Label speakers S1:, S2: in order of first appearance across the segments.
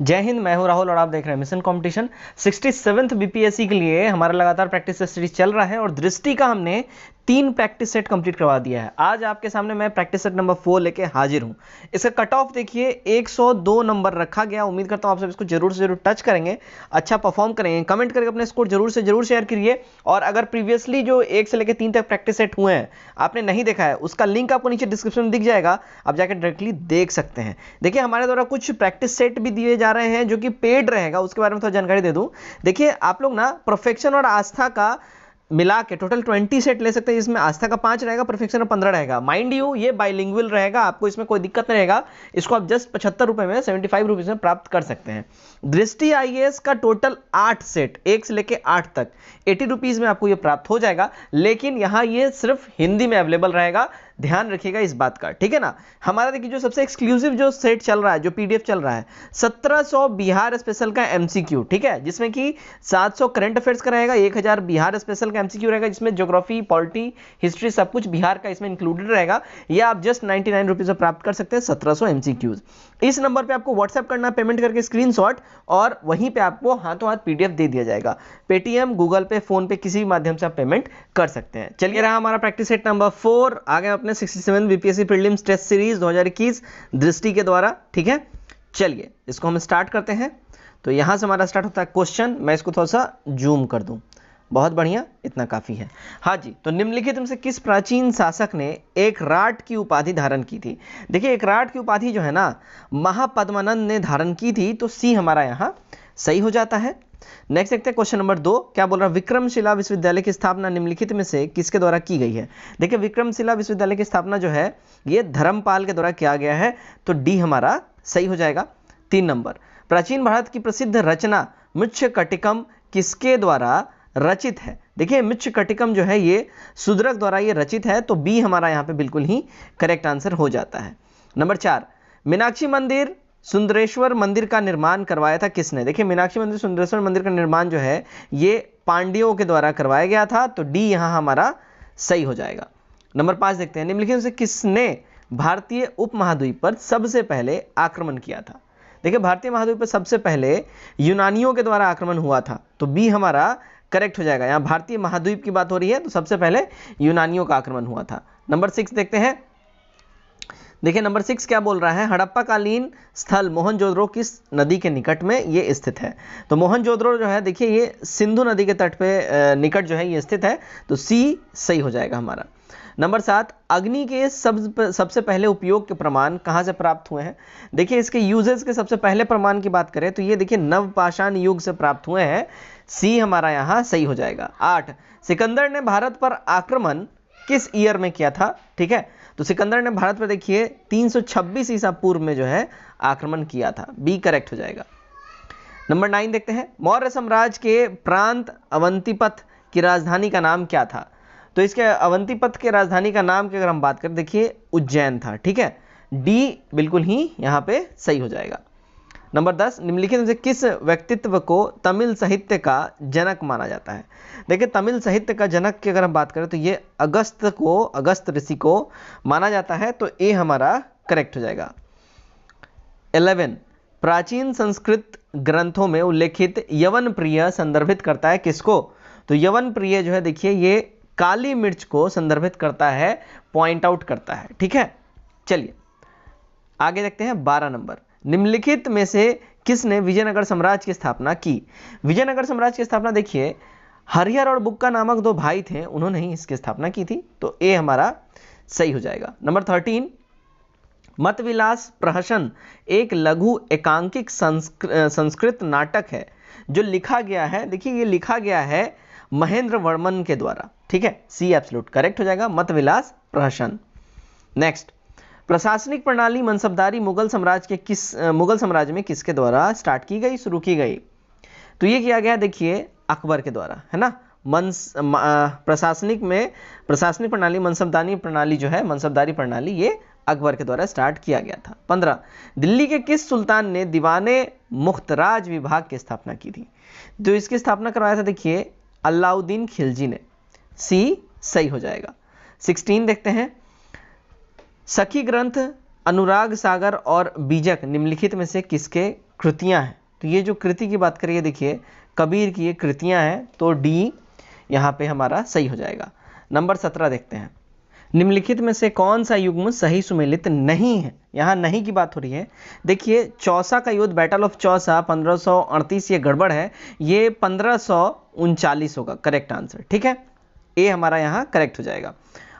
S1: जय हिंद, मैं हूं राहुल और आप देख रहे हैं मिशन कंपटीशन। 67th बीपीएससी के लिए हमारा लगातार प्रैक्टिस सीरीज चल रहा है और दृष्टि का हमने 3 प्रैक्टिस सेट कंप्लीट करवा दिया है। आज आपके सामने मैं प्रैक्टिस सेट नंबर 4 लेके हाजिर हूं। इसका कट ऑफ देखिए 102 नंबर रखा गया। उम्मीद करता हूं आप सब इसको जरूर से जरूर टच करेंगे, अच्छा परफॉर्म करेंगे। कमेंट करके अपने स्कोर जरूर से जरूर शेयर करिए। और अगर प्रीवियसली जो 1 से लेकर 3 तक प्रैक्टिस सेट हुए हैं आपने नहीं देखा है, उसका लिंक आपको नीचे डिस्क्रिप्शन में दिख जाएगा, आप जाकर डायरेक्टली देख सकते हैं। देखिए हमारे द्वारा कुछ प्रैक्टिस सेट भी दिए जा रहे हैं जो कि पेड रहेगा, उसके बारे में थोड़ा जानकारी दे दूं। देखिए आप लोग ना परफेक्शन और आस्था का मिला के टोटल 20 सेट ले सकते हैं, जिसमें आस्था का 5 रहेगा, परफेक्शन का 15 रहेगा। माइंड यू ये बाइलिंगुअल रहेगा, आपको इसमें कोई दिक्कत नहीं रहेगा। इसको आप जस्ट 75 रुपए में 75 रुपीज में प्राप्त कर सकते हैं। दृष्टि आईएएस का टोटल 8 सेट 1 से लेके 8 तक 80 रुपीज में आपको ये प्राप्त हो जाएगा, लेकिन यहां ये सिर्फ हिंदी में अवेलेबल रहेगा। ध्यान रखिएगा इस बात का, ठीक है ना। हमारा देखिए जो सबसे एक्सक्लूसिव जो सेट चल रहा है, जो पीडीएफ चल रहा है, 1700 बिहार स्पेशल का एमसीक्यू, ठीक है, जिसमें कि 700 करंट अफेयर्स का रहेगा, 1000 बिहार स्पेशल का एमसीक्यू रहेगा, जिसमें ज्योग्राफी, पॉलिटी, हिस्ट्री सब कुछ बिहार का इसमें इंक्लूडेड रहेगा। यह आप जस्ट 99 रुपीज में प्राप्त कर सकते हैं 1700 एमसीक्यूज। इस नंबर पे आपको व्हाट्सएप करना, पेमेंट करके स्क्रीनशॉट, और वहीं पे आपको हाथों हाथ पीडीएफ दे दिया जाएगा। पेटीएम, गूगल पे, फोन पे, किसी भी माध्यम से आप पेमेंट कर सकते हैं। चलिए रहा हमारा प्रैक्टिस सेट नंबर 4। आगे अपने 67 बीपीएससी प्रीलिम्स टेस्ट सीरीज 2021 दृष्टि के द्वारा, ठीक है। चलिए इसको हम स्टार्ट करते हैं। तो यहां से हमारा स्टार्ट होता है क्वेश्चन। मैं इसको थोड़ा सा जूम कर दूं, बहुत बढ़िया, इतना काफी है। हाँ जी, तो निम्नलिखित में से किस प्राचीन शासक ने एक राट की उपाधि धारण की थी? देखिए एक राट की उपाधि जो है ना, महापद्मानंद ने धारण की थी, तो सी हमारा यहां सही हो जाता है। नेक्स्ट देखते हैं क्वेश्चन नंबर 2। क्या बोल रहा है? विक्रमशिला विश्वविद्यालय की स्थापना निम्नलिखित में से किसके द्वारा की गई है? देखिए विक्रमशिला विश्वविद्यालय की स्थापना जो है ये धर्मपाल के द्वारा किया गया है, तो डी हमारा सही हो जाएगा। 3 नंबर, प्राचीन भारत की प्रसिद्ध रचना मृच्छकटिकम किसके द्वारा रचित है? देखिए मृच्छकटिकम जो है ये शूद्रक द्वारा ये रचित है, तो बी हमारा यहाँ पे बिल्कुल ही करेक्ट आंसर हो जाता है। नंबर 4, मीनाक्षी मंदिर सुंदरेश्वर मंदिर का निर्माण करवाया था किसने? देखिए मीनाक्षी मंदिर सुंदरेश्वर मंदिर का निर्माण जो है ये पांड्यों के द्वारा करवाया गया था, तो डी यहां हमारा सही हो जाएगा। नंबर 5 देखते हैं, निम्नलिखित में से किसने भारतीय उपमहाद्वीप पर सबसे पहले आक्रमण किया था? देखिए भारतीय महाद्वीप पर सबसे पहले यूनानियों के द्वारा आक्रमण हुआ था, तो बी हमारा करेक्ट हो जाएगा। यहां भारतीय महाद्वीप की बात हो रही है, तो सबसे पहले यूनानियों का आक्रमण हुआ था। नंबर 6 देखते हैं। देखिए नंबर 6 क्या बोल रहा है? हड़प्पा कालीन स्थल मोहनजोदड़ो किस नदी के निकट में ये स्थित है? तो मोहनजोदड़ो जो है देखिए ये सिंधु नदी के तट पे निकट जो है ये स्थित है, तो सी सही हो जाएगा हमारा। नंबर 7, अग्नि के सबसे पहले उपयोग के प्रमाण कहाँ से प्राप्त हुए हैं? देखिए इसके यूजेस के सबसे पहले प्रमाण की बात करें तो ये देखिए नवपाषाण युग से प्राप्त हुए हैं, सी हमारा यहाँ सही हो जाएगा। 8, सिकंदर ने भारत पर आक्रमण किस ईयर में किया था? ठीक है, तो सिकंदर ने भारत पर देखिए 326 ईसा पूर्व में जो है आक्रमण किया था, बी करेक्ट हो जाएगा। नंबर 9 देखते हैं, मौर्य साम्राज्य के प्रांत अवंतीपथ की राजधानी का नाम क्या था? तो इसके अवंतीपथ के राजधानी का नाम की अगर हम बात करें देखिए उज्जैन था, ठीक है, डी बिल्कुल ही यहाँ पे सही हो जाएगा। नंबर 10, निम्नलिखित में से किस व्यक्तित्व को तमिल साहित्य का जनक माना जाता है? देखिए तमिल साहित्य का जनक की अगर हम बात करें तो ये अगस्त ऋषि को माना जाता है, तो ए हमारा करेक्ट हो जाएगा। 11, प्राचीन संस्कृत ग्रंथों में उल्लेखित यवन प्रिय संदर्भित करता है किसको? तो यवन प्रिय जो है देखिए ये काली मिर्च को संदर्भित करता है, पॉइंट आउट करता है, ठीक है। चलिए आगे देखते हैं 12 नंबर, निम्नलिखित में से किसने विजयनगर साम्राज्य की स्थापना की? विजयनगर साम्राज्य की स्थापना देखिए हरिहर और बुक्का नामक 2 भाई थे, उन्होंने ही इसकी स्थापना की थी, तो ए हमारा सही हो जाएगा। नंबर 13, मतविलास प्रहसन एक लघु एकांकिक संस्कृत नाटक है जो लिखा गया है, देखिए ये लिखा गया है महेंद्र वर्मन के द्वारा, ठीक है, सी एब्सोल्यूट करेक्ट हो जाएगा, मतविलास प्रहसन। नेक्स्ट, प्रशासनिक प्रणाली मनसबदारी मुगल साम्राज्य में किसके द्वारा स्टार्ट की गई, शुरू की गई? तो ये किया गया देखिए अकबर के द्वारा, है ना। प्रशासनिक प्रणाली मनसबदारी प्रणाली ये अकबर के द्वारा स्टार्ट किया गया था। 15, दिल्ली के किस सुल्तान ने दीवाने मुख्तराज विभाग की स्थापना की थी? तो इसकी स्थापना करवाया था देखिए अलाउद्दीन खिलजी ने, सी सही हो जाएगा। 16 देखते हैं, सखी ग्रंथ अनुराग सागर और बीजक निम्नलिखित में से किसके कृतियां हैं? तो ये जो कृति की बात करिए, देखिए कबीर की ये कृतियां हैं, तो डी यहाँ पे हमारा सही हो जाएगा। नंबर 17 देखते हैं, निम्नलिखित में से कौन सा युग्म सही सुमेलित नहीं है। यहाँ नहीं की बात हो रही है। देखिए चौसा का युद्ध, बैटल ऑफ चौसा 1538, ये गड़बड़ है, ये 1539 होगा करेक्ट आंसर। ठीक है, ए हमारा यहाँ करेक्ट हो जाएगा।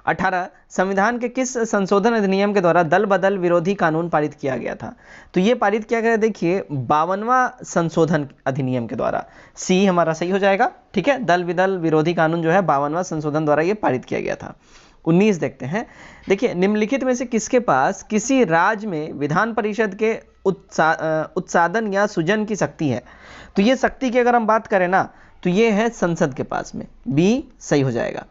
S1: 18 संविधान के किस संशोधन अधिनियम के द्वारा दल बदल विरोधी कानून पारित किया गया था। तो ये पारित किया गया, देखिए 52वां संशोधन अधिनियम के द्वारा, सी हमारा सही हो जाएगा। ठीक है, दल बदल विरोधी कानून जो है 52वां संशोधन द्वारा ये पारित किया गया था। 19 देखते हैं, देखिए निम्नलिखित में से किसके पास किसी राज्य में विधान परिषद के उत्सादन या सुजन की शक्ति है। तो ये शक्ति की अगर हम बात करें ना, तो ये है संसद के पास में, बी सही हो जाएगा।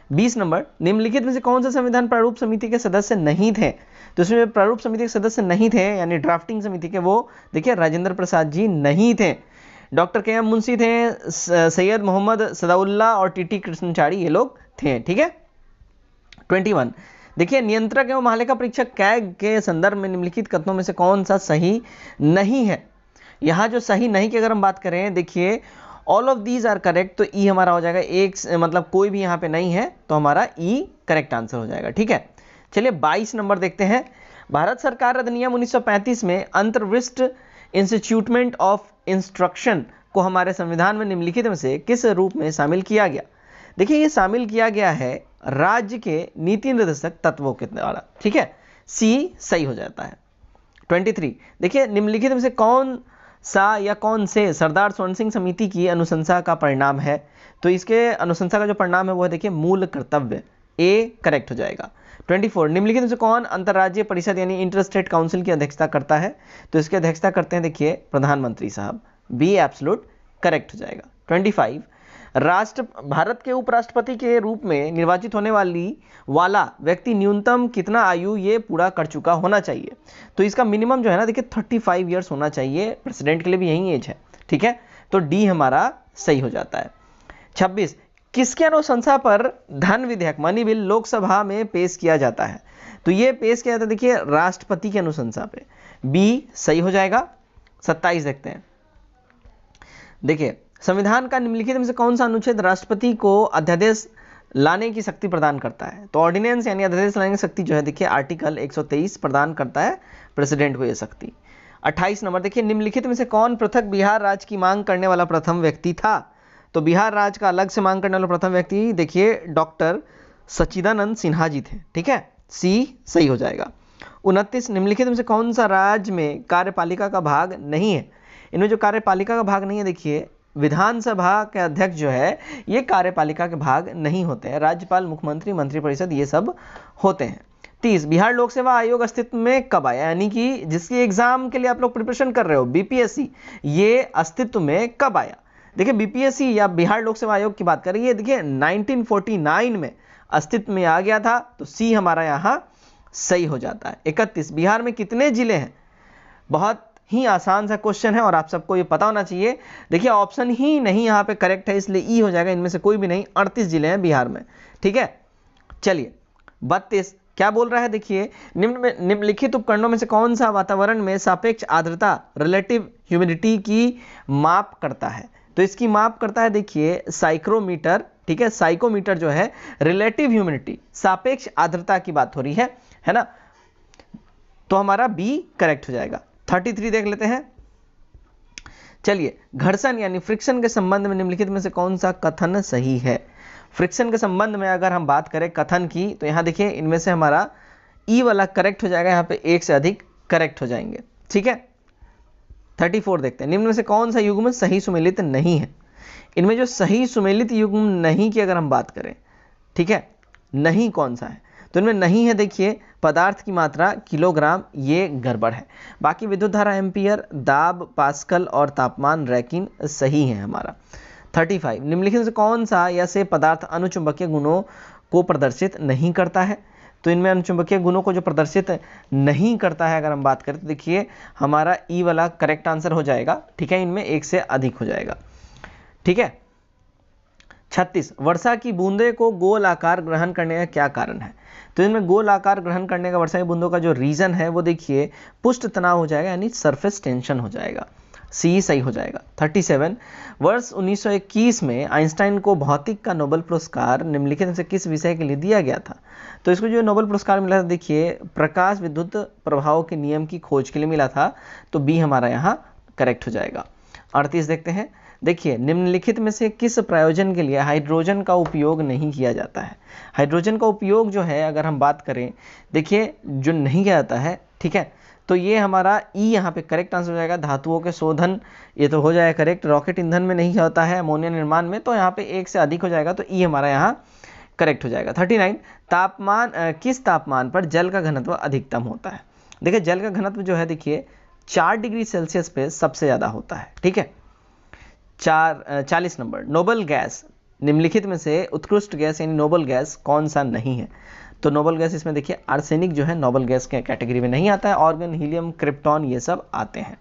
S1: 20 नंबर, निम्नलिखित में से कौन सा संविधान प्रारूप समिति के सदस्य नहीं थे। तो इसमें प्रारूप समिति के सदस्य नहीं थे, यानी ड्राफ्टिंग समिति के, वो देखिए राजेंद्र प्रसाद जी नहीं थे। डॉक्टर के एम मुंशी थे, सैयद मोहम्मद सदाउल्ला और टीटी कृष्णचारी ये लोग थे। ठीक है। 21 देखिए, नियंत्रक एवं महालेखा परीक्षक कैग के संदर्भ में निम्नलिखित कथनों में से कौन सा सही नहीं है। यहाँ जो सही नहीं की अगर हम बात करें, देखिए all of these are correct, तो ई हमारा हो जाएगा, एक मतलब कोई भी यहाँ पे नहीं है, तो हमारा ई करेक्ट आंसर हो जाएगा। ठीक है, चलिए 22 नंबर देखते हैं, भारत सरकार अधिनियम 1935 में अंतर्विष्ट इंस्टीट्यूटमेंट ऑफ इंस्ट्रक्शन को हमारे संविधान में निम्नलिखित में से किस रूप में शामिल किया गया। देखिए ये शामिल किया गया है राज्य के नीति निर्देशक तत्वों के द्वारा। ठीक है, सी सही हो जाता है। 23 देखिए, निम्नलिखित में से कौन सा या कौन से सरदार स्वर्ण सिंह समिति की अनुशंसा का परिणाम है। तो इसके अनुशंसा का जो परिणाम है वो है, देखिए मूल कर्तव्य, ए करेक्ट हो जाएगा। 24 निम्नलिखित में से कौन अंतर्राज्यीय परिषद यानी इंटर स्टेट काउंसिल की अध्यक्षता करता है। तो इसकी अध्यक्षता करते हैं, देखिए प्रधानमंत्री साहब, बी एब्सोल्यूट करेक्ट हो जाएगा। 25 भारत के उपराष्ट्रपति के रूप में निर्वाचित होने वाला व्यक्ति न्यूनतम कितना आयु ये पूरा कर चुका होना चाहिए। तो इसका मिनिमम जो है ना, देखिए 35 ईयर्स होना चाहिए, प्रेसिडेंट के लिए भी यही एज है। ठीक है, तो डी हमारा सही हो जाता है। 26 किसके अनुशंसा पर धन विधेयक मनी बिल लोकसभा में पेश किया जाता है। तो ये पेश किया जाता है, देखिए राष्ट्रपति की अनुशंसा पे, बी सही हो जाएगा। 27 देखते हैं, देखिए संविधान का निम्नलिखित में से कौन सा अनुच्छेद राष्ट्रपति को अध्यादेश लाने की शक्ति प्रदान करता है। तो ऑर्डिनेंस यानी अध्यादेश लाने की शक्ति जो है, देखिए आर्टिकल 123 प्रदान करता है प्रेसिडेंट को यह शक्ति। 28 नंबर देखिए, निम्नलिखित में से कौन पृथक बिहार राज्य की मांग करने वाला प्रथम व्यक्ति था। तो बिहार राज्य का अलग से मांग करने वाला प्रथम व्यक्ति, देखिए डॉक्टर सच्चिदानंद सिन्हा जी थे। ठीक है, सी सही हो जाएगा। 29 निम्नलिखित में से कौन सा राज्य में कार्यपालिका का भाग नहीं है। इनमें जो कार्यपालिका का भाग नहीं है, देखिए विधानसभा के अध्यक्ष जो है ये कार्यपालिका के भाग नहीं होते हैं, राज्यपाल, मुख्यमंत्री, मंत्रिपरिषद ये सब होते हैं। 30 बिहार लोक सेवा आयोग अस्तित्व में कब आया, यानी कि जिसकी एग्जाम के लिए आप लोग प्रिपरेशन कर रहे हो बीपीएससी, ये अस्तित्व में कब आया। देखिए बीपीएससी या बिहार लोक सेवा आयोग की बात करें, ये देखिए 1949 में अस्तित्व में आ गया था, तो सी हमारा यहाँ सही हो जाता है। 31 बिहार में कितने जिले हैं। बहुत ही आसान सा क्वेश्चन है और आप सबको ये पता होना चाहिए। देखिए ऑप्शन ही नहीं यहाँ पे करेक्ट है, इसलिए ई हो जाएगा, इनमें से कोई भी नहीं। 38 जिले हैं बिहार में। ठीक है, चलिए 32 क्या बोल रहा है, देखिए निम्नलिखित उपकरणों में से कौन सा वातावरण में सापेक्ष आर्द्रता रिलेटिव ह्यूमिडिटी की माप करता है। तो इसकी माप करता है, देखिए साइक्रोमीटर। ठीक है, साइकोमीटर जो है रिलेटिव ह्यूमिडिटी, सापेक्ष आर्द्रता की बात हो रही है ना, तो हमारा बी करेक्ट हो जाएगा। 33 देख लेते हैं, चलिए घर्षण यानी फ्रिक्शन के संबंध में निम्नलिखित में से कौन सा कथन सही है। फ्रिक्शन के संबंध में अगर हम बात करें कथन की, तो यहाँ देखिए इनमें से हमारा ई वाला करेक्ट हो जाएगा, यहाँ पे एक से अधिक करेक्ट हो जाएंगे। ठीक है, 34 देखते हैं, निम्न में से कौन सा युग्म सही सुमेलित नहीं है। इनमें जो सही सुमेलित युग्म नहीं की अगर हम बात करें, ठीक है, नहीं कौन सा है, तो इनमें नहीं है, देखिए पदार्थ की मात्रा किलोग्राम, ये गड़बड़ है। बाकी विद्युत धारा एम्पियर, दाब पास्कल और तापमान रैकिन सही है हमारा। 35 निम्नलिखित से कौन सा या से पदार्थ अनुचुंबकीय गुणों को प्रदर्शित नहीं करता है। तो इनमें अनुचुंबकीय गुणों को जो प्रदर्शित नहीं करता है अगर हम बात करें, तो देखिए हमारा ई वाला करेक्ट आंसर हो जाएगा। ठीक है, इनमें एक से अधिक हो जाएगा। ठीक है, 36 वर्षा की बूंदे को गोल आकार ग्रहण करने का क्या कारण है। तो इनमें गोल आकार ग्रहण करने का वर्षा की बूंदों का जो रीजन है वो देखिए पुष्ट तनाव हो जाएगा, यानी सरफेस टेंशन हो जाएगा। सी सही हो जाएगा। 37 वर्ष 1921 में आइंस्टाइन को भौतिक का नोबेल पुरस्कार निम्नलिखित में से किस विषय के लिए दिया गया था? तो इसको जो नोबेल पुरस्कार मिला था, देखिए प्रकाश विद्युत प्रभाव के नियम की खोज के लिए मिला था, तो बी हमारा यहाँ करेक्ट हो जाएगा। 38 देखते हैं, देखिए निम्नलिखित में से किस प्रयोजन के लिए हाइड्रोजन का उपयोग नहीं किया जाता है? हाइड्रोजन का उपयोग जो है अगर हम बात करें, देखिए जो नहीं किया जाता है, ठीक है, तो ये हमारा ई यहाँ पे करेक्ट आंसर हो जाएगा। धातुओं के शोधन, ये तो हो जाएगा करेक्ट। रॉकेट ईंधन में नहीं होता है, अमोनिया निर्माण में, तो यहाँ पे एक से अधिक हो जाएगा, तो ई हमारा यहाँ करेक्ट हो जाएगा। 39 तापमान, किस तापमान पर जल का घनत्व अधिकतम होता है? देखिए जल का घनत्व जो है, देखिए 4 डिग्री सेल्सियस पे सबसे ज़्यादा होता है, ठीक है। 40 नंबर, नोबल गैस निम्नलिखित में से उत्कृष्ट गैस यानी नोबल गैस कौन सा नहीं है? तो नोबल गैस इसमें देखिए आर्सेनिक जो है नोबल गैस के कैटेगरी में नहीं आता है, ऑर्गन, हीलियम, क्रिप्टॉन ये सब आते हैं।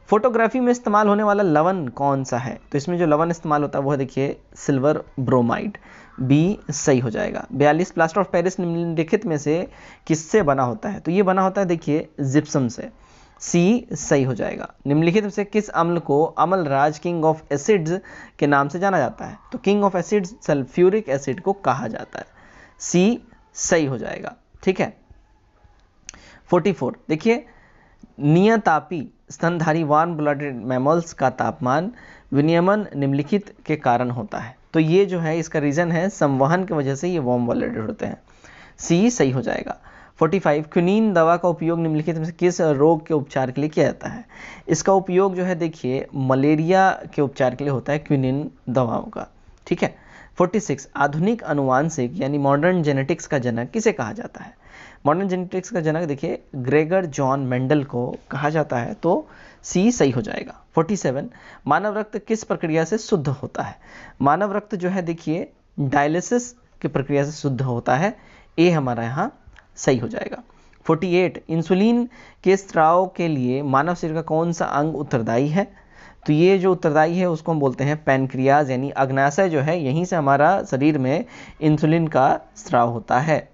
S1: फोटोग्राफी में इस्तेमाल होने वाला लवण कौन सा है? तो इसमें जो लवण इस्तेमाल होता है वो है देखिए सिल्वर ब्रोमाइड, बी सही हो जाएगा। 42 प्लास्टर ऑफ पेरिस निम्नलिखित में से किससे बना होता है? तो ये बना होता है देखिए जिप्सम से, सी सही हो जाएगा। निम्नलिखित में से किस अम्ल को अम्लराज किंग ऑफ एसिड्स के नाम से जाना जाता है? तो king of acids sulphuric acid को कहा जाता है, सी सही हो जाएगा, ठीक है। 44 देखिए नियतापी स्तनधारी वार्म ब्लडेड मैमल्स का तापमान विनियमन निम्नलिखित के कारण होता है। तो ये जो है इसका रीजन है संवहन की वजह से ये वार्म ब्लडेड होते हैं, सी सही हो जाएगा। 45 क्विनीन दवा का उपयोग निम्नलिखित में से किस रोग के उपचार के लिए किया जाता है? इसका उपयोग जो है देखिए मलेरिया के उपचार के लिए होता है क्विनीन दवाओं का, ठीक है। 46 आधुनिक अनुवांशिक यानी मॉडर्न जेनेटिक्स का जनक किसे कहा जाता है? मॉडर्न जेनेटिक्स का जनक देखिए ग्रेगर जॉन मेंडल को कहा जाता है, तो सी सही हो जाएगा। 47 मानव रक्त किस प्रक्रिया से शुद्ध होता है? मानव रक्त जो है देखिए डायलिसिस की प्रक्रिया से शुद्ध होता है, ए हमारा यहाँ सही हो जाएगा। 48 इंसुलिन के स्राव के लिए मानव शरीर का कौन सा अंग उत्तरदायी है? तो ये जो उत्तरदायी है उसको हम बोलते हैं पैनक्रियाज यानी अग्नाशय जो है, यहीं से हमारा शरीर में इंसुलिन का स्राव होता है,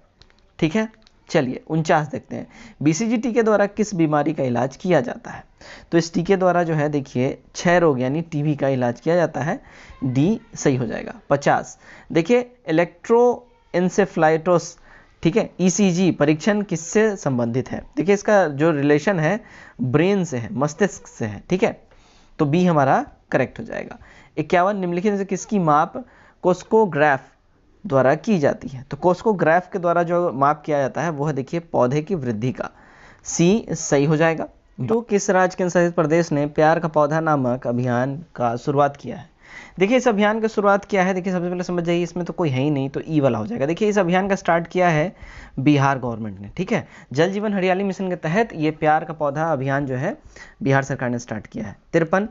S1: ठीक है। चलिए 49 देखते हैं, बीसीजी टीके द्वारा किस बीमारी का इलाज किया जाता है? तो इस टीके द्वारा जो है देखिए क्षय रोग यानी टीबी का इलाज किया जाता है, डी सही हो जाएगा। 50 देखिए इलेक्ट्रोएन्सेफलाइटिस, ठीक है, ईसीजी परीक्षण किससे संबंधित है? देखिए इसका जो रिलेशन है ब्रेन से है, मस्तिष्क से है, ठीक है, तो बी हमारा करेक्ट हो जाएगा। 51 निम्नलिखित में से किसकी माप कोस्कोग्राफ द्वारा की जाती है? तो कोस्कोग्राफ के द्वारा जो माप किया जाता है वो है देखिए पौधे की वृद्धि का, सी सही हो जाएगा। तो किस राज्य केंद्र शासित प्रदेश ने प्यार का पौधा नामक अभियान का शुरुआत किया है? देखिए इस अभियान का शुरुआत किया है, देखिए सबसे पहले समझ जाइए इसमें तो कोई है ही नहीं, तो ई वाला हो जाएगा। देखिए इस अभियान का स्टार्ट किया है बिहार गवर्नमेंट ने, ठीक है, जल जीवन हरियाली मिशन के तहत ये प्यार का पौधा अभियान जो है बिहार सरकार ने स्टार्ट किया है। 53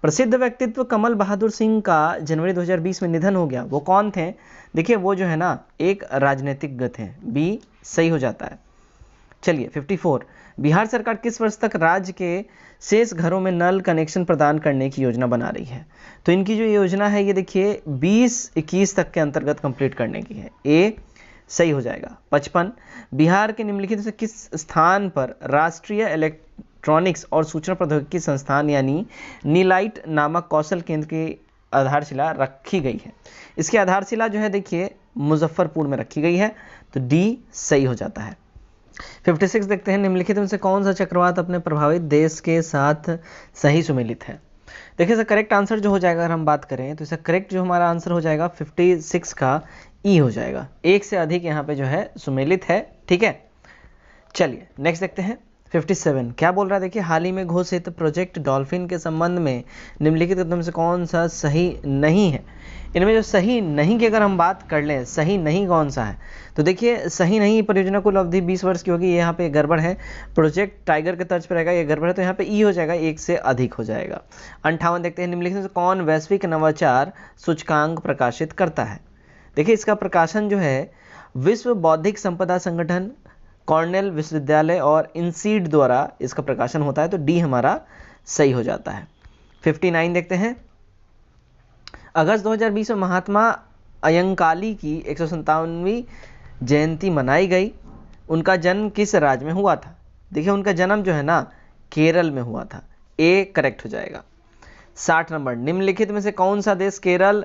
S1: प्रसिद्ध व्यक्तित्व कमल बहादुर सिंह का जनवरी 2020 में निधन हो गया, वो कौन थे? देखिए वो जो है ना एक राजनीतिज्ञ थे, बी सही हो जाता है। चलिए 54 बिहार सरकार किस वर्ष तक राज्य के शेष घरों में नल कनेक्शन प्रदान करने की योजना बना रही है? तो इनकी जो योजना है ये देखिए 2021 तक के अंतर्गत कंप्लीट करने की है, ए सही हो जाएगा। 55 बिहार के निम्नलिखित से किस स्थान पर राष्ट्रीय इलेक्ट्रॉनिक्स और सूचना प्रौद्योगिकी संस्थान यानी नीलाइट नामक कौशल केंद्र की आधारशिला रखी गई है? इसकी आधारशिला जो है देखिए मुजफ्फरपुर में रखी गई है, तो डी सही हो जाता है। 56 देखते हैं निम्नलिखित में से कौन सा चक्रवात अपने प्रभावित देश के साथ सही सुमेलित है? देखिए इसका करेक्ट आंसर जो हो जाएगा अगर हम बात करें तो इसका करेक्ट जो हमारा आंसर हो जाएगा 56 का ई हो जाएगा, एक से अधिक यहाँ पे जो है सुमेलित है, ठीक है। चलिए नेक्स्ट देखते हैं 57 क्या बोल रहा है? देखिए हाल ही में घोषित प्रोजेक्ट डॉल्फिन के संबंध में निम्नलिखित कदम से कौन सा सही नहीं है? इनमें जो सही नहीं की अगर हम बात कर लें, सही नहीं कौन सा है? तो देखिए सही नहीं परियोजना कुल अवधि 20 वर्ष की होगी, यहाँ पे गड़बड़ है, प्रोजेक्ट टाइगर के तर्ज पर रहेगा, ये गड़बड़ है, तो यहाँ पे ई हो जाएगा, एक से अधिक हो जाएगा। 58 देखते हैं निम्नलिखित से कौन वैश्विक नवाचार सूचकांक प्रकाशित करता है? देखिए इसका प्रकाशन जो है विश्व बौद्धिक संपदा संगठन, कॉर्नेल विश्वविद्यालय और इनसीड द्वारा इसका प्रकाशन होता है, तो डी हमारा सही हो जाता है। 59 देखते हैं अगस्त 2020 में महात्मा अयंकाली की 157वीं जयंती मनाई गई, उनका जन्म किस राज्य में हुआ था? देखिए उनका जन्म जो है ना केरल में हुआ था, ए करेक्ट हो जाएगा। 60 नंबर, निम्नलिखित में से कौन सा देश केरल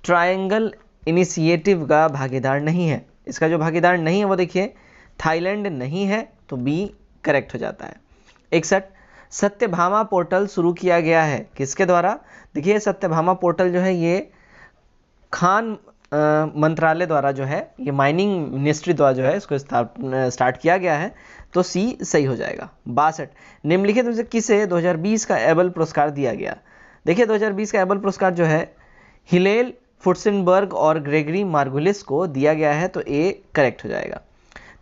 S1: ट्रायंगल इनिशिएटिव का भागीदार नहीं है? इसका जो भागीदार नहीं है वो देखिए थाईलैंड नहीं है, तो बी करेक्ट हो जाता है। 61, सत्यभामा पोर्टल शुरू किया गया है किसके द्वारा? देखिए सत्यभामा पोर्टल जो है ये खान मंत्रालय द्वारा जो है, ये माइनिंग मिनिस्ट्री द्वारा जो है इसको स्टार्ट किया गया है, तो सी सही हो जाएगा। 62, निम्नलिखित में से किसे 2020 का एबल पुरस्कार दिया गया? देखिए 2020 का एबल पुरस्कार जो है हिलेल फुटसिनबर्ग और ग्रेगरी मार्गुलिस को दिया गया है, तो ए करेक्ट हो जाएगा।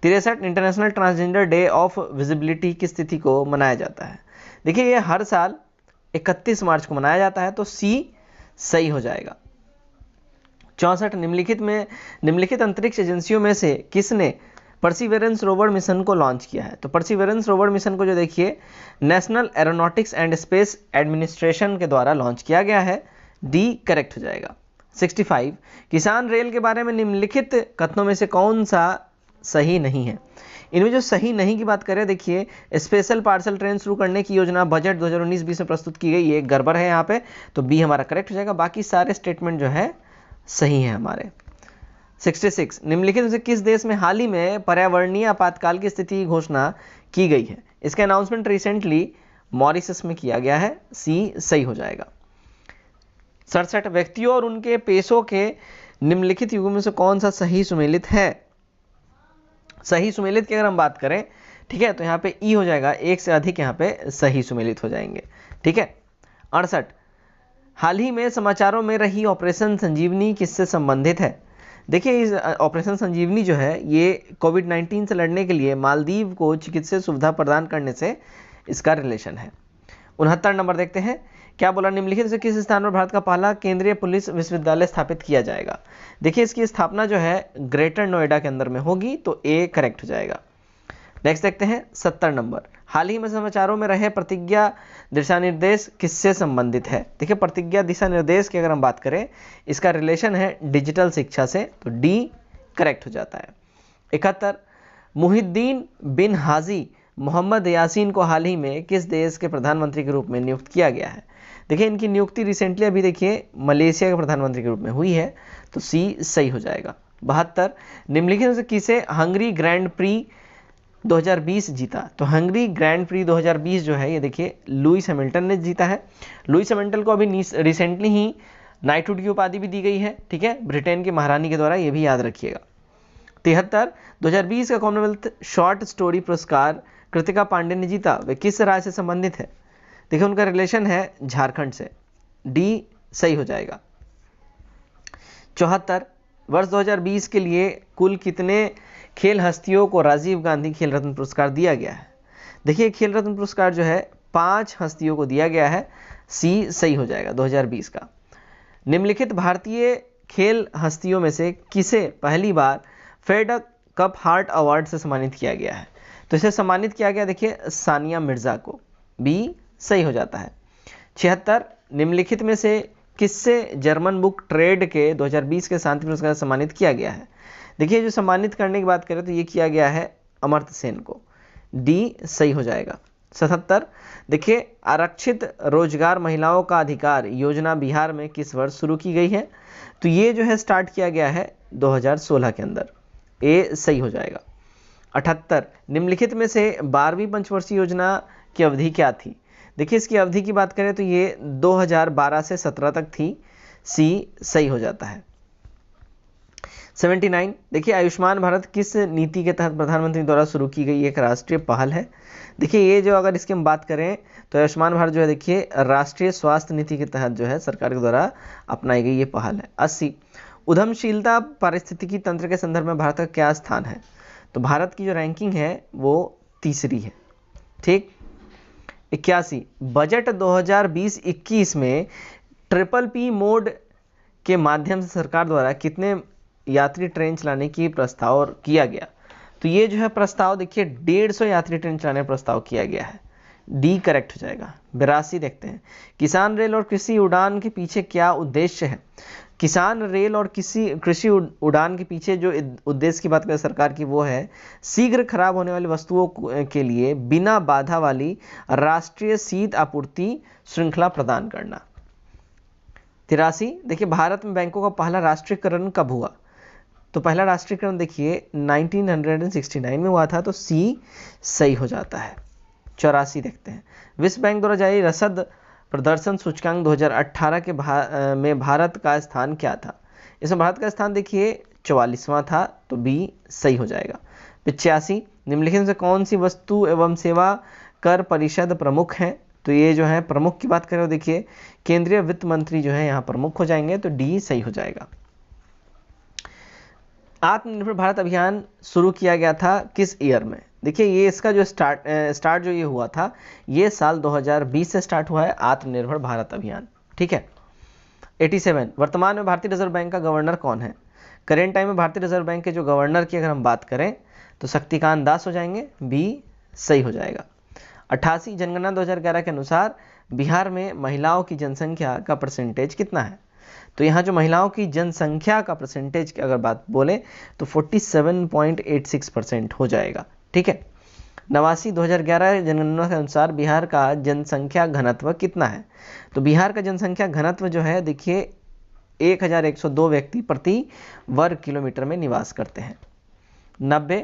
S1: 63, international transgender day of visibility किस तिथि को मनाया जाता है? देखिए ये हर साल 31 मार्च को मनाया जाता है, तो सी सही हो जाएगा। 64, निम्नलिखित अंतरिक्ष एजेंसियों में से किसने परसिवेरेंस रोवर मिशन को लॉन्च किया है? तो परसिवेरेंस रोवर मिशन को जो देखिए national aeronautics and space administration के द्वारा लॉन्च किया गया है, डी करेक्ट हो जाएगा। 65, किसान रेल के बारे में निम्नलिखित कथनों में से कौन सा सही नहीं है? इनमें जो सही नहीं की बात करें, देखिए स्पेशल पार्सल ट्रेन शुरू करने की योजना बजट 2019-20 में प्रस्तुत की गई, ये गड़बड़ है यहाँ पे, तो बी हमारा करेक्ट हो जाएगा। बाकी सारे स्टेटमेंट जो है सही है हमारे। 66, निम्नलिखित में से किस देश में हाल ही में पर्यावरणीय आपातकाल की स्थिति की घोषणा की गई है? इसका अनाउंसमेंट रिसेंटली मॉरिशस में किया गया है, सी सही हो जाएगा। 67, व्यक्तियों और उनके पेशों के निम्नलिखित युगों में से कौन सा सही सुमेलित है? सही सुमेलित की अगर हम बात करें, ठीक है, तो यहाँ पे ई हो जाएगा, एक से अधिक यहाँ पे सही सुमेलित हो जाएंगे, ठीक है। 68, हाल ही में समाचारों में रही ऑपरेशन संजीवनी किससे संबंधित है? देखिए इस ऑपरेशन संजीवनी जो है ये कोविड-19 से लड़ने के लिए मालदीव को चिकित्सीय सुविधा प्रदान करने से इसका रिलेशन है। 69 नंबर देखते हैं, क्या बोला? निम्नलिखित से किस स्थान पर भारत का पहला केंद्रीय पुलिस विश्वविद्यालय स्थापित किया जाएगा? देखिए इसकी स्थापना जो है ग्रेटर नोएडा के अंदर में होगी, तो ए करेक्ट हो जाएगा। नेक्स्ट देखते हैं 70 नंबर, हाल ही में समाचारों में रहे प्रतिज्ञा दिशा निर्देश किससे संबंधित है? देखिए प्रतिज्ञा दिशा निर्देश की अगर हम बात करें, इसका रिलेशन है डिजिटल शिक्षा से, तो डी करेक्ट हो जाता है। 71, मुहिद्दीन बिन हाजी मोहम्मद यासीन को हाल ही में किस देश के प्रधानमंत्री के रूप में नियुक्त किया गया है? देखिए इनकी नियुक्ति रिसेंटली अभी देखिए मलेशिया के प्रधानमंत्री के रूप में हुई है, तो सी सही हो जाएगा। 72, निम्नलिखित में से किसे हंगरी ग्रैंड प्री 2020 जीता? तो हंगरी ग्रैंड प्री 2020 जो है ये देखिए लुइस हैमिल्टन ने जीता है। लुइस हैमिल्टन को अभी रिसेंटली ही नाइटहुड की उपाधि भी दी गई है, ठीक है, ब्रिटेन की महारानी के द्वारा, ये भी याद रखिएगा। 73, 2020 का कॉमनवेल्थ शॉर्ट स्टोरी पुरस्कार कृतिका पांडे ने जीता, वे किस राज्य से संबंधित है? देखिए उनका रिलेशन है झारखंड से, डी सही हो जाएगा। 74, वर्ष 2020 के लिए कुल कितने खेल हस्तियों को राजीव गांधी खेल रत्न पुरस्कार दिया गया है? देखिए खेल रत्न पुरस्कार जो है 5 हस्तियों को दिया गया है, सी सही हो जाएगा 2020 का। निम्नलिखित भारतीय खेल हस्तियों में से किसे पहली बार फेड कप हार्ट अवार्ड से सम्मानित किया गया है? तो इसे सम्मानित किया गया देखिए सानिया मिर्जा को, बी सही हो जाता है। 76, निम्नलिखित में से किससे जर्मन बुक ट्रेड के 2020 के शांति पुरस्कार सम्मानित किया गया है? देखिए जो सम्मानित करने की बात करें तो ये किया गया है अमर्त्य सेन को, डी सही हो जाएगा। 77, देखिए आरक्षित रोजगार महिलाओं का अधिकार योजना बिहार में किस वर्ष शुरू की गई है? तो ये जो है स्टार्ट किया गया है 2016 के अंदर, ए सही हो जाएगा। 78, निम्नलिखित में से 12वीं पंचवर्षीय योजना की अवधि क्या थी? देखिए इसकी अवधि की बात करें तो ये 2012 से 17 तक थी, सी सही हो जाता है। 79, देखिए आयुष्मान भारत किस नीति के तहत प्रधानमंत्री द्वारा शुरू की गई एक राष्ट्रीय पहल है? देखिए ये जो अगर इसकी हम बात करें तो आयुष्मान भारत जो है देखिए राष्ट्रीय स्वास्थ्य नीति के तहत जो है सरकार के द्वारा अपनाई गई ये पहल है। 80, उद्यमशीलता पारिस्थितिकी तंत्र के संदर्भ में भारत का क्या स्थान है? तो भारत की जो रैंकिंग है वो तीसरी है, ठीक। 81, बजट 2020-21 में ट्रिपल पी मोड के माध्यम से सरकार द्वारा कितने यात्री ट्रेन चलाने की प्रस्ताव किया गया? तो ये जो है प्रस्ताव देखिए 150 यात्री ट्रेन चलाने का प्रस्ताव किया गया है, डी करेक्ट हो जाएगा। 82 देखते हैं, किसान रेल और कृषि उड़ान के पीछे क्या उद्देश्य है? किसान रेल और किसी कृषि उड़ान के पीछे जो उद्देश्य की बात करें सरकार की, वो है शीघ्र खराब होने वाली वस्तुओं के लिए बिना बाधा वाली राष्ट्रीय शीत आपूर्ति श्रृंखला प्रदान करना। 83, देखिए भारत में बैंकों का पहला राष्ट्रीयकरण कब हुआ? तो पहला राष्ट्रीयकरण देखिए 1969 में हुआ था, तो सी सही हो जाता है। 84 देखते हैं, विश्व बैंक द्वारा जारी रसद प्रदर्शन सूचकांक 2018 के में भारत का स्थान क्या था? इसमें भारत का स्थान देखिए 44वां था, तो बी सही हो जाएगा। 85, निम्नलिखित में से कौन सी वस्तु एवं सेवा कर परिषद प्रमुख है? तो ये जो है प्रमुख की बात करें, देखिए केंद्रीय वित्त मंत्री जो है यहाँ प्रमुख हो जाएंगे, तो डी सही हो जाएगा। आत्मनिर्भर भारत अभियान शुरू किया गया था किस ईयर में? देखिए ये इसका जो स्टार्ट जो ये हुआ था, ये साल 2020 से स्टार्ट हुआ है आत्मनिर्भर भारत अभियान, ठीक है। 87, वर्तमान में भारतीय रिजर्व बैंक का गवर्नर कौन है? करेंट टाइम में भारतीय रिजर्व बैंक के जो गवर्नर की अगर हम बात करें तो शक्तिकांत दास हो जाएंगे, बी सही हो जाएगा। 88, जनगणना 2011 के अनुसार बिहार में महिलाओं की जनसंख्या का परसेंटेज कितना है? तो यहाँ जो महिलाओं की जनसंख्या का परसेंटेज की अगर बात बोले तो 47.86% हो जाएगा, ठीक है। 89, 2011 जनगणना के अनुसार बिहार का जनसंख्या घनत्व कितना है? तो बिहार का जनसंख्या घनत्व जो है देखिए 1102 व्यक्ति प्रति वर्ग किलोमीटर में निवास करते हैं। 90,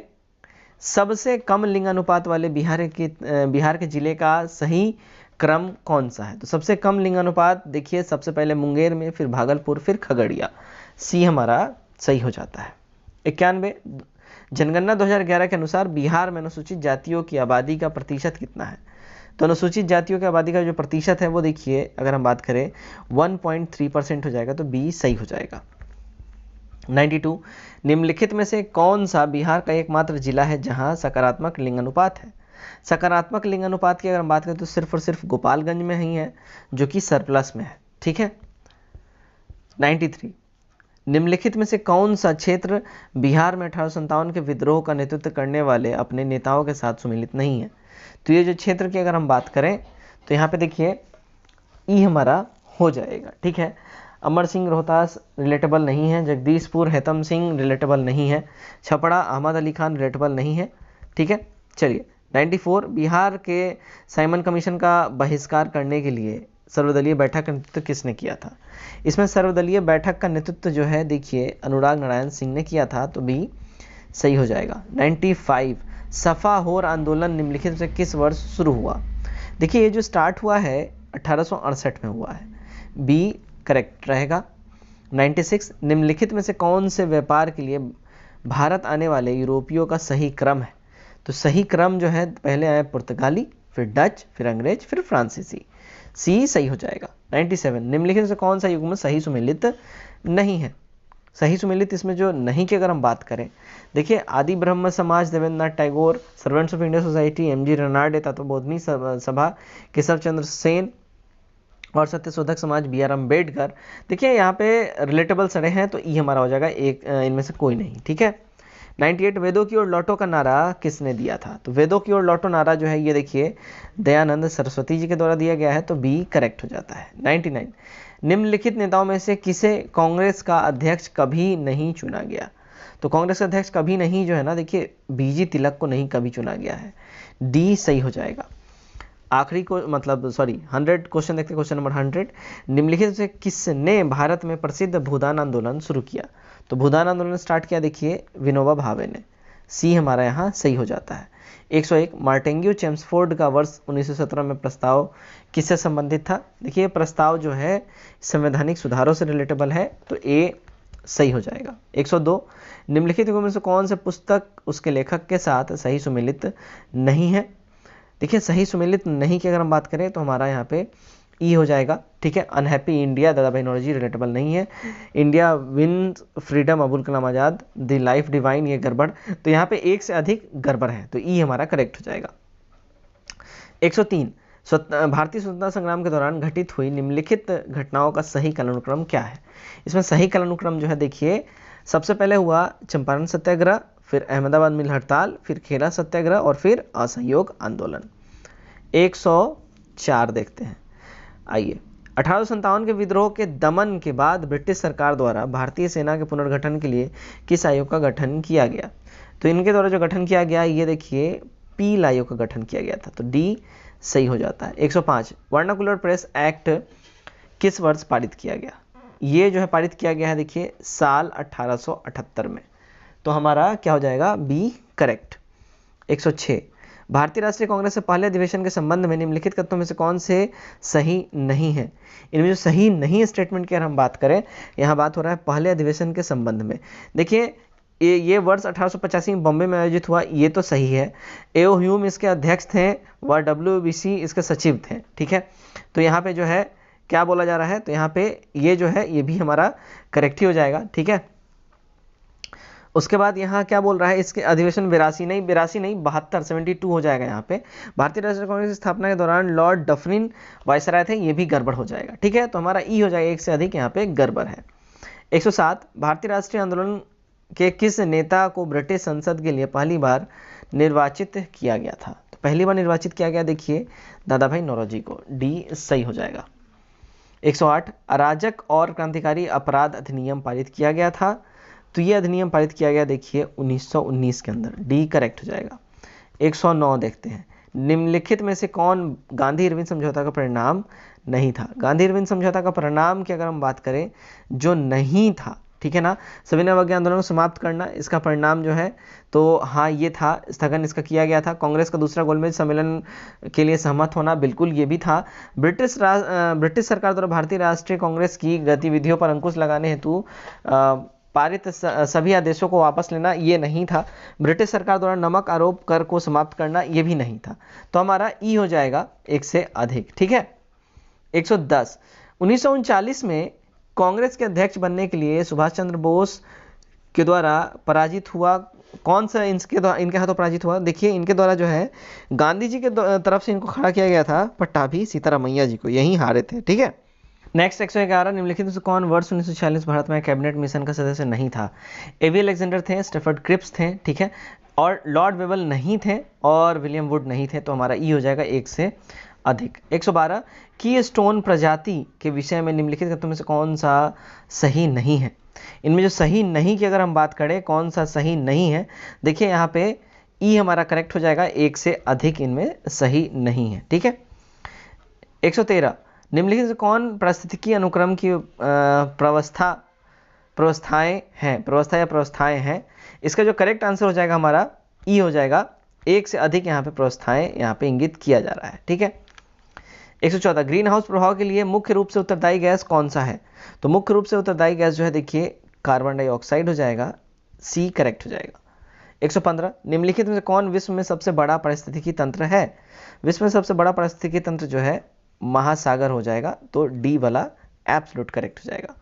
S1: सबसे कम लिंगानुपात वाले बिहार के जिले का सही क्रम कौन सा है? तो सबसे कम लिंगानुपात देखिए सबसे पहले मुंगेर में, फिर भागलपुर, फिर खगड़िया, सी हमारा सही हो जाता है। 91, जनगणना 2011 के अनुसार बिहार में अनुसूचित जातियों की आबादी का प्रतिशत कितना है? तो अनुसूचित जातियों की आबादी का जो प्रतिशत है वो देखिए अगर हम बात करें 1.3% हो जाएगा, तो बी सही हो जाएगा। 92, निम्नलिखित में से कौन सा बिहार का एकमात्र जिला है जहां सकारात्मक लिंगानुपात है? सकारात्मक लिंगानुपात की अगर हम बात करें तो सिर्फ और सिर्फ गोपालगंज में ही है जो कि सरप्लस में है, ठीक है। 93, निम्नलिखित में से कौन सा क्षेत्र बिहार में 1857 के विद्रोह का नेतृत्व करने वाले अपने नेताओं के साथ सुमिलित नहीं है? तो ये जो क्षेत्र की अगर हम बात करें तो यहाँ पे देखिए ई हमारा हो जाएगा, ठीक है। अमर सिंह रोहतास रिलेटेबल नहीं है, जगदीशपुर हेतम सिंह रिलेटेबल नहीं है, छपड़ा अहमद अली खान रिलेटेबल नहीं है, ठीक है। चलिए 94, बिहार के साइमन कमीशन का बहिष्कार करने के लिए सर्वदलीय बैठक का नेतृत्व किसने किया था? इसमें सर्वदलीय बैठक का नेतृत्व जो है देखिए अनुराग नारायण सिंह ने किया था, तो बी सही हो जाएगा। 95, सफा होर आंदोलन निम्नलिखित से किस वर्ष शुरू हुआ? देखिए ये जो स्टार्ट हुआ है 1868 में हुआ है, बी करेक्ट रहेगा। 96, निम्नलिखित में से कौन से व्यापार के लिए भारत आने वाले यूरोपियों का सही क्रम है? तो सही क्रम जो है पहले आए पुर्तगाली, फिर डच, फिर अंग्रेज, फिर फ्रांसीसी, सी सही हो जाएगा। 97, निम्नलिखित से कौन सा युग्म सही सुमेलित नहीं है? सही सुमेलित इसमें जो नहीं की अगर हम बात करें, देखिए Adi Brahmo Samaj Devendranath Tagore, servants of India society MG. Ranade Tattvabodhini Sabha Keshab Chandra Sen और सत्यशोधक समाज बी.आर. अम्बेडकर, देखिए यहाँ पे रिलेटेबल सड़े हैं, तो ई हमारा हो जाएगा, एक इनमें से कोई नहीं, ठीक है। 98, वेदों की ओर लौटो का नारा किसने दिया था? तो वेदों की ओर लौटो नारा जो है ये देखिए दयानंद सरस्वती जी के द्वारा दिया गया है, तो बी करेक्ट हो जाता है। 99, निम्नलिखित नेताओं में से किसे कांग्रेस का अध्यक्ष कभी नहीं चुना गया? तो कांग्रेस का अध्यक्ष कभी नहीं जो है ना देखिए बीजी तिलक को नहीं कभी चुना गया है, डी सही हो जाएगा। आखिरी को मतलब 100 क्वेश्चन देखते, क्वेश्चन नंबर 100, निम्नलिखित से किसने भारत में प्रसिद्ध भूदान आंदोलन शुरू किया? तो भूदान आंदोलन स्टार्ट किया देखिए विनोबा भावे ने, सी हमारा यहाँ सही हो जाता है। 101, मार्टेंग्यू चेम्सफोर्ड का वर्ष 1917 में प्रस्ताव किससे संबंधित था? देखिए प्रस्ताव जो है संवैधानिक सुधारों से रिलेटेबल है, तो ए सही हो जाएगा। 102, निम्नलिखित में से कौन से पुस्तक उसके लेखक के साथ सही सुमेलित नहीं है? देखिए सही सुमेलित नहीं की अगर हम बात करें तो हमारा यहाँ पे ई हो जाएगा, ठीक है। अनहैप्पी इंडिया दादा भाई नौरोजी रिलेटेबल नहीं है। India wins freedom Abul Kalam Azad, the life divine ये गड़बड़, तो यहाँ पे एक से अधिक गड़बड़ है, तो ई हमारा करेक्ट हो जाएगा। 103, भारतीय स्वतंत्रता संग्राम के दौरान घटित हुई निम्नलिखित घटनाओं का सही कालानुक्रम क्या है? इसमें सही कालानुक्रम जो है देखिए सबसे पहले हुआ चंपारण सत्याग्रह, फिर अहमदाबाद मिल हड़ताल, फिर खेड़ा सत्याग्रह और फिर असहयोग आंदोलन। 104 देखते हैं, आइए 1857 के विद्रोह के दमन के बाद ब्रिटिश सरकार द्वारा भारतीय सेना के पुनर्गठन के लिए किस आयोग का गठन किया गया? तो इनके द्वारा जो गठन किया गया, ये देखिए पील आयोग का गठन किया गया था, तो डी सही हो जाता है। 105 वर्नाकुलर प्रेस एक्ट किस वर्ष पारित किया गया? ये जो है पारित किया गया है देखिए साल 1878 में, तो हमारा क्या हो जाएगा? B correct. 106 भारतीय राष्ट्रीय कांग्रेस से पहले अधिवेशन के संबंध में निम्नलिखित कथनों में से कौन से सही नहीं है? इनमें जो सही नहीं स्टेटमेंट की अगर हम बात करें, यहाँ बात हो रहा है पहले अधिवेशन के संबंध में। देखिए ये वर्ष 1885 में बॉम्बे में आयोजित हुआ, ये तो सही है। एओ ह्यूम इसके अध्यक्ष थे व WBC इसके सचिव थे, ठीक है। तो यहाँ पे जो है क्या बोला जा रहा है, तो यहाँ पे ये जो है ये भी हमारा करेक्ट ही हो जाएगा, ठीक है। उसके बाद यहाँ क्या बोल रहा है, इसके अधिवेशन 82 नहीं 72 हो जाएगा यहाँ पे। भारतीय राष्ट्रीय कांग्रेस की स्थापना के दौरान लॉर्ड डफरिन वायसराय थे, ये भी गड़बड़ हो जाएगा, ठीक है। तो हमारा ई हो जाएगा, एक से अधिक यहाँ पे गड़बड़ है। 107 भारतीय राष्ट्रीय आंदोलन के किस नेता को ब्रिटिश संसद के लिए पहली बार निर्वाचित किया गया था? तो पहली बार निर्वाचित किया गया देखिए दादा भाई नौरोजी को, डी सही हो जाएगा। 108 अराजक और क्रांतिकारी अपराध अधिनियम पारित किया गया था, तो ये अधिनियम पारित किया गया देखिए 1919 के अंदर, डी करेक्ट हो जाएगा। 109 देखते हैं, निम्नलिखित में से कौन गांधी इरविन समझौता का परिणाम नहीं था? गांधी इरविन समझौता का परिणाम की अगर हम बात करें, जो नहीं था, ठीक है ना, सविनय अवज्ञा आंदोलन को समाप्त करना, इसका परिणाम जो है तो हाँ ये था, स्थगन इसका किया गया था। कांग्रेस का दूसरा गोलमेज सम्मेलन के लिए सहमत होना, बिल्कुल ये भी था। ब्रिटिश सरकार द्वारा भारतीय राष्ट्रीय कांग्रेस की गतिविधियों पर अंकुश लगाने हेतु पारित सभी आदेशों को वापस लेना, ये नहीं था। ब्रिटिश सरकार द्वारा नमक आरोप कर को समाप्त करना, ये भी नहीं था। तो हमारा ई हो जाएगा एक से अधिक, ठीक है। 110 1939 में कांग्रेस के अध्यक्ष बनने के लिए सुभाष चंद्र बोस के द्वारा पराजित हुआ, कौन सा इनके हाथों पराजित हुआ? देखिए इनके द्वारा जो है गांधी जी के तरफ से इनको खड़ा किया गया था, पट्टाभी सीतारामैया जी को, यही हारे थे, ठीक है। नेक्स्ट 111 निम्नलिखित में से कौन वर्ष 1946 भारत में कैबिनेट मिशन का सदस्य नहीं था? एवी अलेक्जेंडर थे, स्टेफर्ड क्रिप्स थे, ठीक है, और लॉर्ड वेबल नहीं थे, और विलियम वुड नहीं थे। तो हमारा ई हो जाएगा एक से अधिक। 112 की स्टोन प्रजाति के विषय में निम्नलिखित कथनों में से कौन सा सही नहीं है? इनमें जो सही नहीं की अगर हम बात करें, कौन सा सही नहीं है, देखिए यहाँ पे ई हमारा करेक्ट हो जाएगा, एक से अधिक इनमें सही नहीं है, ठीक है। 113 निम्नलिखित से कौन पारिस्थितिकी अनुक्रम की व्यवस्थाएं हैं? इसका जो करेक्ट आंसर हो जाएगा हमारा ई हो जाएगा, एक से अधिक यहाँ पे व्यवस्थाएं यहाँ पे इंगित किया जा रहा है, ठीक है। 114 ग्रीन हाउस प्रभाव के लिए मुख्य रूप से उत्तरदायी गैस कौन सा है? तो मुख्य रूप से उत्तरदायी गैस जो है देखिए कार्बन डाइऑक्साइड हो जाएगा, सी करेक्ट हो जाएगा। 115 निम्नलिखित में से कौन विश्व में सबसे बड़ा पारिस्थितिकी तंत्र है? विश्व में सबसे बड़ा पारिस्थितिकी तंत्र जो है महासागर हो जाएगा, तो डी वाला एब्सोल्यूट करेक्ट हो जाएगा।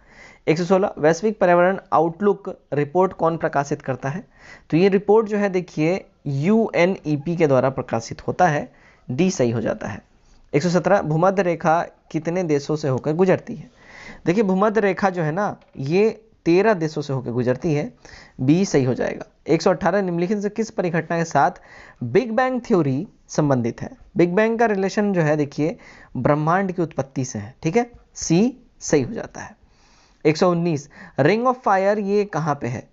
S1: 116 वैश्विक पर्यावरण आउटलुक रिपोर्ट कौन प्रकाशित करता है? तो ये रिपोर्ट जो है देखिए UNEP के द्वारा प्रकाशित होता है, डी सही हो जाता है। 117 भूमध्य रेखा कितने देशों से होकर गुजरती है? देखिए भूमध्य रेखा जो है ना, ये 13 देशों से होकर गुजरती है, बी सही हो जाएगा। 118 निम्नलिखित से किस परिघटना के साथ बिग बैंग थ्योरी संबंधित है? बिग बैंग का रिलेशन जो है देखिए ब्रह्मांड की उत्पत्ति से है, ठीक है, सी सही हो जाता है। 119 रिंग ऑफ फायर ये कहाँ पे है?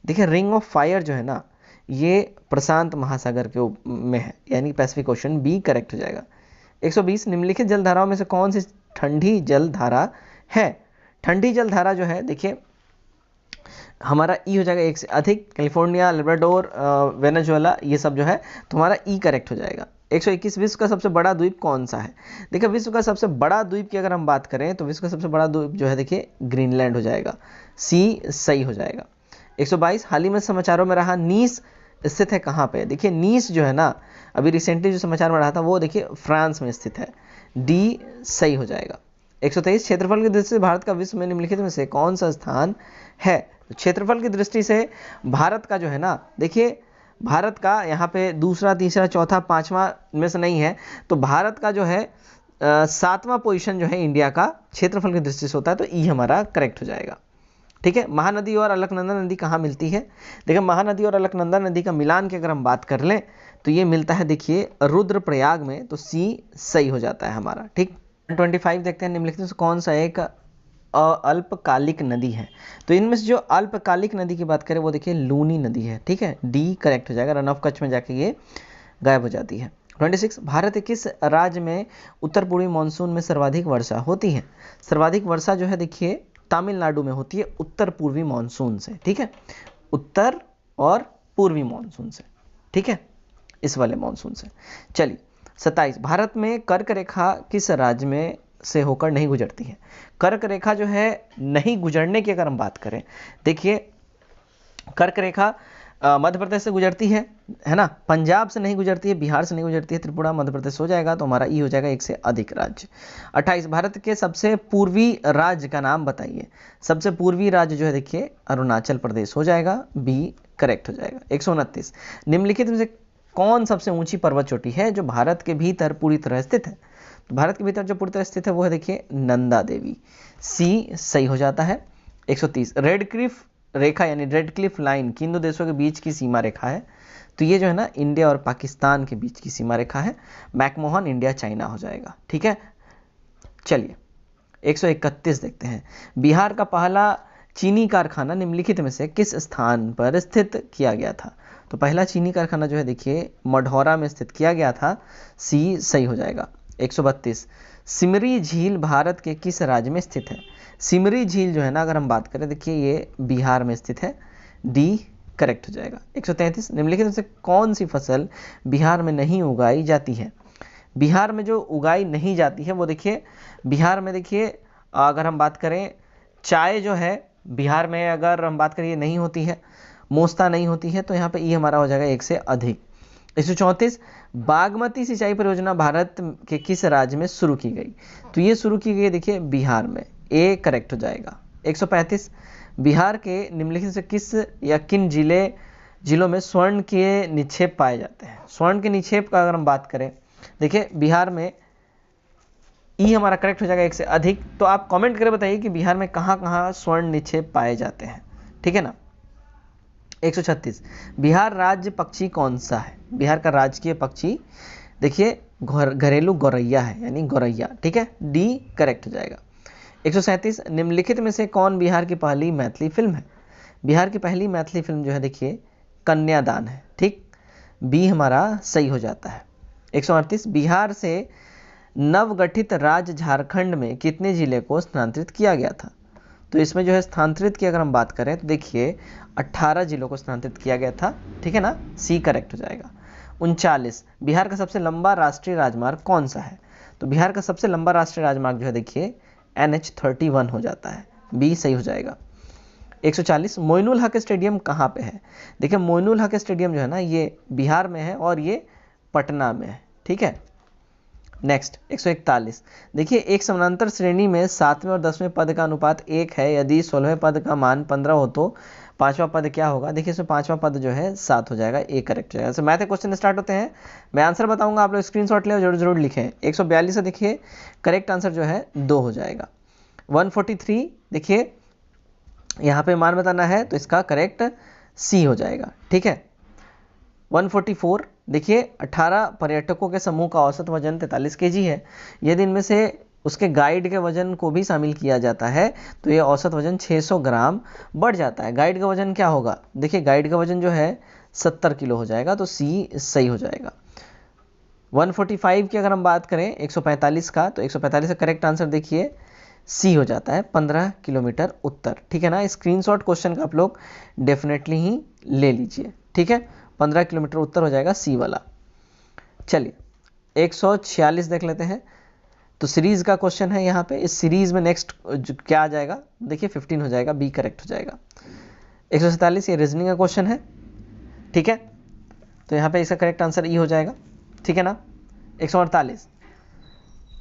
S1: देखिए रिंग ऑफ फायर जो है ना, ये प्रशांत महासागर के में है, यानी पैसिफिक ओशन, बी करेक्ट हो जाएगा। 120 निम्नलिखित जलधाराओं में से कौन सी ठंडी जलधारा है? ठंडी जलधारा जो है देखिए हमारा ई हो जाएगा एक से अधिक, कैलिफोर्निया, लेब्राडोर, वेनेजुएला, ये सब जो है तो हमारा ई करेक्ट हो जाएगा। 121 विश्व का सबसे बड़ा द्वीप कौन सा है? देखिए विश्व का सबसे बड़ा द्वीप की अगर हम बात करें तो विश्व का सबसे बड़ा द्वीप जो है देखिए ग्रीनलैंड हो जाएगा, सी सही हो जाएगा। 122 हाल ही में समाचारों में रहा नीस स्थित है कहाँ पे? देखिए नीस जो है ना, अभी रिसेंटली जो समाचार में रहा था वो देखिए फ्रांस में स्थित है, डी सही हो जाएगा। 123 क्षेत्रफल की दृष्टि से भारत का विश्व में निम्नलिखित में से कौन सा स्थान है? तो क्षेत्रफल की दृष्टि से भारत का जो है ना, देखिए भारत का यहाँ पे दूसरा, तीसरा, चौथा, पांचवा में से नहीं है, तो भारत का जो है 7वां पोजीशन जो है इंडिया का क्षेत्रफल की दृष्टि से होता है, तो ई हमारा करेक्ट हो जाएगा, ठीक है। महानदी और अलकनंदा नदी कहाँ मिलती है? देखिए महानदी और अलकनंदा नदी का मिलान की अगर हम बात कर लें तो ये मिलता है देखिए रुद्रप्रयाग में, तो सी सही हो जाता है हमारा, ठीक। 25 देखते हैं, निम्नलिखित में से कौन सा एक अल्पकालिक नदी है? तो इनमें से जो अल्पकालिक नदी की बात करें वो देखिए लूनी नदी है, ठीक है, डी करेक्ट हो जाएगा। रन ऑफ कच्छ में जाके ये गायब हो जाती है। 26 भारत के किस राज्य में उत्तर पूर्वी मानसून में सर्वाधिक वर्षा होती है? सर्वाधिक वर्षा जो है देखिए तमिलनाडु में होती है उत्तर पूर्वी मानसून से, ठीक है, उत्तर और पूर्वी मानसून से, ठीक है, इस वाले मानसून से। चलिए 27 भारत में कर्क रेखा किस राज्य में से होकर नहीं गुजरती है? कर्क रेखा जो है नहीं गुजरने की अगर हम बात करें, देखिए कर्क रेखा मध्य प्रदेश से गुजरती है ना, पंजाब से नहीं गुजरती है, बिहार से नहीं गुजरती है, त्रिपुरा मध्य प्रदेश हो जाएगा, तो हमारा ई हो जाएगा एक से अधिक राज्य। 28 भारत के सबसे पूर्वी राज्य का नाम बताइए। सबसे पूर्वी राज्य जो है देखिए अरुणाचल प्रदेश हो जाएगा, बी करेक्ट हो जाएगा। 129 निम्नलिखित में से कौन सबसे ऊंची पर्वत चोटी है जो भारत के भीतर पूरी तरह स्थित है? तो भारत के भीतर जो पूरी तरह स्थित है वो है देखिए नंदा देवी, सी सही हो जाता है। 130 रेड क्लिफ रेखा यानी रेड क्लिफ लाइन किन दो देशों के बीच की सीमा रेखा है? तो ये जो है ना इंडिया और पाकिस्तान के बीच की सीमा रेखा है। मैकमोहन इंडिया चाइना हो जाएगा, ठीक है। चलिए 131 देखते हैं, बिहार का पहला चीनी कारखाना निम्नलिखित में से किस स्थान पर स्थित किया गया था? तो पहला चीनी कारखाना जो है देखिए मढ़ौरा में स्थित किया गया था, सी सही हो जाएगा। 132 सिमरी झील भारत के किस राज्य में स्थित है? सिमरी झील जो है ना अगर हम बात करें देखिए ये बिहार में स्थित है, डी करेक्ट हो जाएगा। 133 निम्नलिखित में से कौन सी फसल बिहार में नहीं उगाई जाती है? बिहार में जो उगाई नहीं जाती है वो देखिए बिहार में देखिए अगर हम बात करें चाय जो है बिहार में अगर हम बात करें ये नहीं होती है, मोस्ता नहीं होती है, तो यहाँ पे ई हमारा हो जाएगा एक से अधिक। 134 बागमती सिंचाई परियोजना भारत के किस राज्य में शुरू की गई? तो ये शुरू की गई देखिए बिहार में, ए करेक्ट हो जाएगा। 135 बिहार के निम्नलिखित से किस या किन जिलों में स्वर्ण के निक्षेप पाए जाते हैं? स्वर्ण के निक्षेप का अगर हम बात करें देखिए बिहार में ई हमारा करेक्ट हो जाएगा एक से अधिक। तो आप कमेंट करके बताइए कि बिहार में कहाँ कहाँ स्वर्ण निक्षेप पाए जाते हैं, ठीक है ना। 136 बिहार राज्य पक्षी कौन सा है? बिहार का राजकीय पक्षी देखिए घरेलू गौरैया है यानी गौरैया, ठीक है, डी करेक्ट हो जाएगा। 137 निम्नलिखित में से कौन बिहार की पहली मैथिली फिल्म है? बिहार की पहली मैथिली फिल्म जो है देखिए कन्यादान है, ठीक, बी हमारा सही हो जाता है। 138 बिहार से नवगठित राज्य झारखंड में कितने जिले को स्थानांतरित किया गया था? तो इसमें जो है स्थानांतरित की अगर हम बात करें तो देखिए 18 जिलों को स्थानांतरित किया गया था, ठीक है ना, सी करेक्ट हो जाएगा। 39 बिहार का सबसे लंबा राष्ट्रीय राजमार्ग कौन सा है? तो बिहार का सबसे लंबा राष्ट्रीय राजमार्ग जो है देखिए NH31 हो जाता है, बी सही हो जाएगा। 140 मोइनुल हक स्टेडियम कहाँ पे है? देखिए मोइनुल हक स्टेडियम जो है ना ये बिहार में है और ये पटना में है, ठीक है। नेक्स्ट 141 देखिए एक समानांतर श्रेणी में 7वें और 10वें पद का अनुपात 1 है, यदि 16वें पद का मान 15 हो तो 5वां पद क्या होगा? देखिए इसमें 5वां पद जो है 7 हो जाएगा, ए करेक्ट हो जाएगा। तो मैथ के क्वेश्चन स्टार्ट होते हैं, मैं आंसर बताऊंगा, आप लोग स्क्रीनशॉट ले और जरूर लिखें। 142 से देखिए करेक्ट आंसर जो है 2 हो जाएगा। 143 देखिए यहाँ पे मान बताना है तो इसका करेक्ट सी हो जाएगा, ठीक है। 144 देखिए 18 पर्यटकों के समूह का औसत वजन 43 kg है, यदि इनमें से उसके गाइड के वजन को भी शामिल किया जाता है तो ये औसत वजन 600 ग्राम बढ़ जाता है। गाइड का वजन क्या होगा? देखिए गाइड का वजन जो है 70 किलो हो जाएगा, तो सी सही हो जाएगा। 145 की अगर हम बात करें 145 का, तो 145 का करेक्ट आंसर देखिए सी हो जाता है 15 किलोमीटर उत्तर, ठीक है ना। स्क्रीनशॉट क्वेश्चन का आप लोग डेफिनेटली ही ले लीजिए, ठीक है, 15 किलोमीटर उत्तर हो जाएगा सी वाला। चलिए 146 देख लेते हैं, तो सीरीज का क्वेश्चन है यहाँ पे, इस सीरीज में नेक्स्ट क्या आ जाएगा? देखिए 15 हो जाएगा, बी करेक्ट हो जाएगा। 147 ये रीजनिंग का क्वेश्चन है, ठीक है, तो यहाँ पे इसका करेक्ट आंसर ई हो जाएगा, ठीक है ना। 148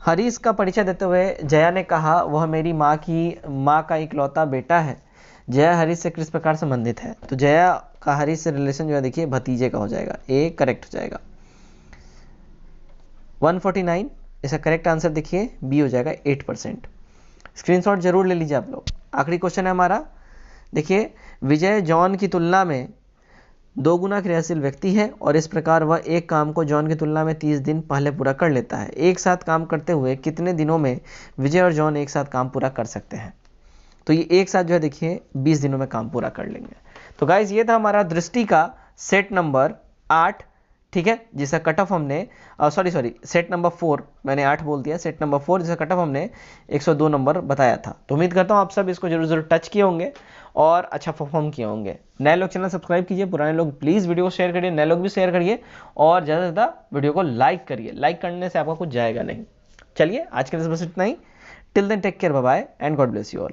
S1: हरीश का परिचय देते हुए जया ने कहा वह मेरी माँ का इकलौता बेटा है। जया हरीश से किस प्रकार संबंधित है? तो जया का हरीश से रिलेशन जो है देखिए भतीजे का हो जाएगा, ए करेक्ट हो जाएगा। 149 इसका करेक्ट आंसर देखिए बी हो जाएगा 8%। स्क्रीनशॉट जरूर ले लीजिए आप लोग। आखिरी क्वेश्चन है हमारा, देखिए विजय जॉन की तुलना में 2 गुना क्रियाशील व्यक्ति है और इस प्रकार वह एक काम को जॉन की तुलना में 30 दिन पहले पूरा कर लेता है। एक साथ काम करते हुए कितने दिनों में विजय और जॉन एक साथ काम पूरा कर सकते हैं? तो ये एक साथ जो है देखिए 20 दिनों में काम पूरा कर लेंगे। तो गाइज ये था हमारा दृष्टि का सेट नंबर 8, ठीक है, जिसका कट ऑफ हमने सॉरी सेट नंबर 4, मैंने 8 बोल दिया, सेट नंबर 4 जिसका कट ऑफ हमने 102 नंबर बताया था। तो उम्मीद करता हूँ आप सब इसको जरूर जरूर टच किए होंगे और अच्छा परफॉर्म किए होंगे। नए लोग चैनल सब्सक्राइब कीजिए, पुराने लोग प्लीज़ वीडियो को शेयर करिए, नए लोग भी शेयर करिए और ज़्यादा से ज़्यादा वीडियो को लाइक करिए। लाइक करने से आपका कुछ जाएगा नहीं। चलिए आज के लिए बस इतना ही। Till then take care, bye bye and God bless you all.